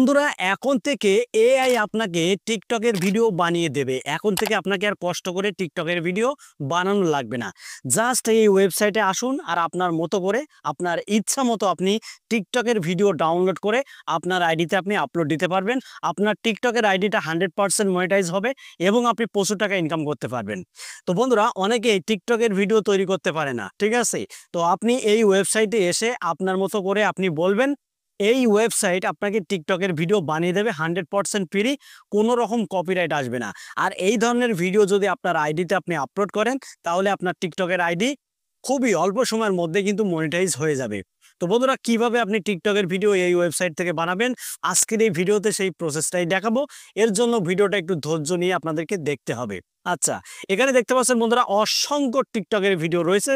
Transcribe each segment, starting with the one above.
বন্ধুরা এখন থেকে এআই আপনাকে টিকটকের ভিডিও বানিয়ে দেবে। এখন থেকে আপনাকে আর কষ্ট করে টিকটকের ভিডিও বানানো লাগবে না। জাস্ট এই ওয়েবসাইটে আসুন আর আপনার মতো করে আপনার ইচ্ছা মতো আপনি টিকটকের ভিডিও ডাউনলোড করে আপনার আইডিতে আপনি আপলোড দিতে পারবেন। আপনার টিকটকের আইডিটা 100% মনিটাইজ হবে এবং আপনি প্রচুর টাকা ইনকাম করতে পারবেন। তো বন্ধুরা অনেকেই টিকটকের ভিডিও তৈরি করতে পারে না, ঠিক আছে? তো আপনি এই ওয়েবসাইটে এসে আপনার মতো করে আপনি বলবেন, এই ওয়েবসাইট আপনাকে টিকটকের ভিডিও বানিয়ে দেবে 100% ফ্রি, কোনো রকম কপিরাইট আসবে না। আর এই ধরনের ভিডিও যদি আপনার আইডিতে আপনি আপলোড করেন তাহলে আপনার টিকটকের আইডি খুবই অল্প সময়ের মধ্যে কিন্তু মনিটাইজ হয়ে যাবে। তো বন্ধুরা কিভাবে আপনি টিকটকের ভিডিও এই ওয়েবসাইট থেকে বানাবেন আজকের এই ভিডিওতে সেই প্রসেসটাই দেখাবো। এর জন্য ভিডিওটা একটু ধৈর্য নিয়ে আপনাদেরকে দেখতে হবে। আচ্ছা, এখানে দেখতে পাচ্ছেন বন্ধুরা অসংখ্য টিকটকের ভিডিও রয়েছে,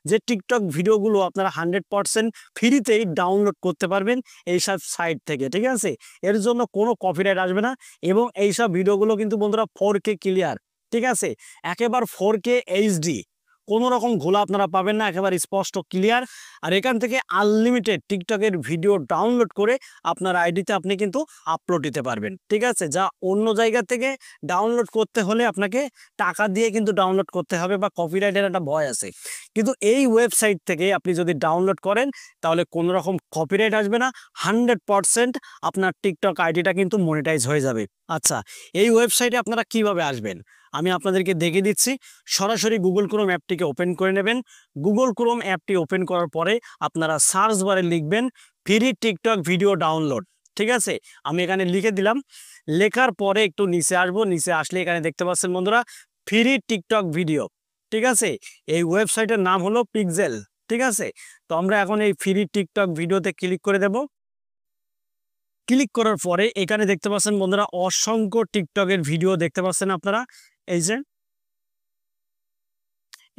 যে টিকটক ভিডিওগুলো আপনারা 100% ফ্রিতেই ডাউনলোড করতে পারবেন এইসব সাইট থেকে, ঠিক আছে? এর জন্য কোনো কপিরাইট আসবে না এবং এইসব ভিডিওগুলো কিন্তু বন্ধুরা 4K ক্লিয়ার, ঠিক আছে? একেবারে 4K এইচডি, কোনো রকম ঘোলা আপনারা পাবেন না, একেবারে স্পষ্ট ক্লিয়ার। আর এখান থেকে আনলিমিটেড টিকটকের ভিডিও ডাউনলোড করে আপনার আইডিতে আপনি কিন্তু আপলোড দিতে পারবেন, ঠিক আছে? যা অন্য জায়গা থেকে ডাউনলোড করতে হলে আপনাকে টাকা দিয়ে কিন্তু ডাউনলোড করতে হবে বা কপিরাইটের একটা ভয় আছে। কিন্তু এই ওয়েবসাইট থেকে আপনি যদি ডাউনলোড করেন তাহলে কোনো রকম কপিরাইট আসবে না, 100% আপনার টিকটক আইডিটা কিন্তু মনিটাইজ হয়ে যাবে। আচ্ছা, এই ওয়েবসাইটে আপনারা কিভাবে আসবেন আমি আপনাদেরকে দেখিয়ে দিচ্ছি। সরাসরি গুগল ক্রোম অ্যাপটিকে ওপেন করে নেবেন। গুগল ক্রোম অ্যাপটি ওপেন করার পরে আপনারা সার্চ বারে লিখবেন ফ্রি টিকটক ভিডিও ডাউনলোড, ঠিক আছে? আমি এখানে লিখে দিলাম। লেখার পরে একটু নিচে আসবো, নিচে আসলে এখানে দেখতে পাচ্ছেন বন্ধুরা ফ্রি টিকটক ভিডিও, ঠিক আছে? এই ওয়েবসাইটের নাম হলো পিক্সেল, ঠিক আছে? তো আমরা এখন এই ফ্রি টিকটক ভিডিওতে ক্লিক করে দেব। ক্লিক করার পরে এখানে দেখতে পাচ্ছেন বন্ধুরা অসংখ্য টিকটকের ভিডিও দেখতে পাচ্ছেন আপনারা। এই যে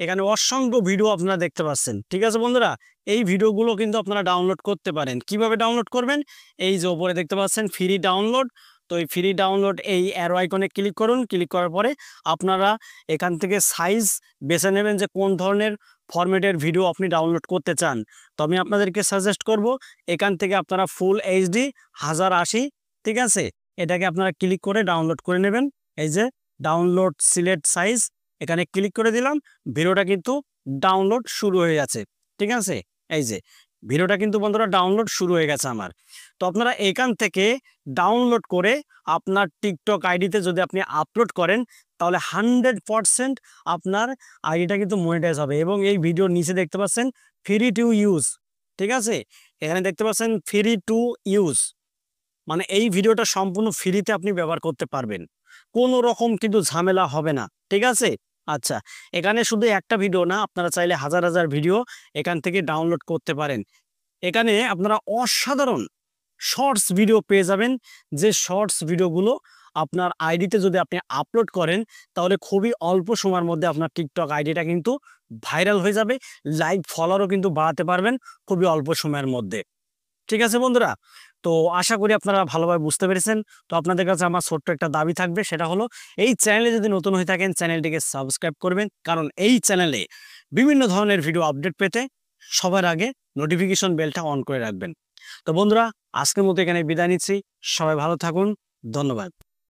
এখানে অসংখ্য ভিডিও আপনারা দেখতে পাচ্ছেন, ঠিক আছে বন্ধুরা? এই ভিডিওগুলো কিন্তু আপনারা ডাউনলোড করতে পারেন। কিভাবে ডাউনলোড করবেন? এই যে উপরে দেখতে পাচ্ছেন ফ্রি ডাউনলোড। তো এই ফ্রি ডাউনলোড এই অ্যারো আইকনে ক্লিক করুন। ক্লিক করার পরে আপনারা এখান থেকে সাইজ বেছে নেবেন যে কোন ধরনের ফরম্যাটের ভিডিও আপনি ডাউনলোড করতে চান। তো আমি আপনাদেরকে সাজেস্ট করব এখান থেকে আপনারা ফুল এইচডি 1080, ঠিক আছে? এটাকে আপনারা ক্লিক করে ডাউনলোড করে নেবেন। এই যে ডাউনলোড সিলেক্ট সাইজ, এখানে ক্লিক করে দিলাম। ভিডিওটা কিন্তু ডাউনলোড শুরু হয়ে গেছে, ঠিক আছে? এই যে ভিডিওটা কিন্তু বন্ধুরা ডাউনলোড শুরু হয়ে গেছে আমার। তো আপনারা এখান থেকে ডাউনলোড করে আপনার টিকটক আইডিতে যদি আপনি আপলোড করেন তাহলে 100% আপনার আইডিটা কিন্তু মনিটাইজ হবে। এবং এই ভিডিওর নিচে দেখতে পাচ্ছেন ফ্রি টু ইউজ, ঠিক আছে? এখানে দেখতে পাচ্ছেন ফ্রি টু ইউজ, মানে এই ভিডিওটা সম্পূর্ণ ফ্রিতে আপনি ব্যবহার করতে পারবেন, কোনো রকম কিন্তু ঝামেলা হবে না, ঠিক আছে? আচ্ছা, এখানে শুধু একটা ভিডিও না, আপনারা চাইলে হাজার হাজার ভিডিও এখান থেকে ডাউনলোড করতে পারেন। এখানে আপনারা অসাধারণ শর্টস ভিডিও পেয়ে যাবেন, যে শর্টস ভিডিওগুলো আপনার আইডিতে যদি আপনি আপলোড করেন তাহলে খুবই অল্প সময়ের মধ্যে আপনার টিকটক আইডিটা কিন্তু ভাইরাল হয়ে যাবে। লাইক ফলোয়ারও কিন্তু বাড়াতে পারবেন খুবই অল্প সময়ের মধ্যে, ঠিক আছে বন্ধুরা? তো আশা করি আপনারা ভালোভাবে বুঝতে পেরেছেন। তো আপনাদের কাছে আমার ছোট্ট একটা দাবি থাকবে, সেটা হলো এই চ্যানেলে যদি নতুন হয়ে থাকেন চ্যানেলটিকে সাবস্ক্রাইব করবেন, কারণ এই চ্যানেলে বিভিন্ন ধরনের ভিডিও আপডেট পেতে সবার আগে নোটিফিকেশন বেলটা অন করে রাখবেন। তো বন্ধুরা আজকের মতো এখানে বিদায় নিচ্ছি। সবাই ভালো থাকুন, ধন্যবাদ।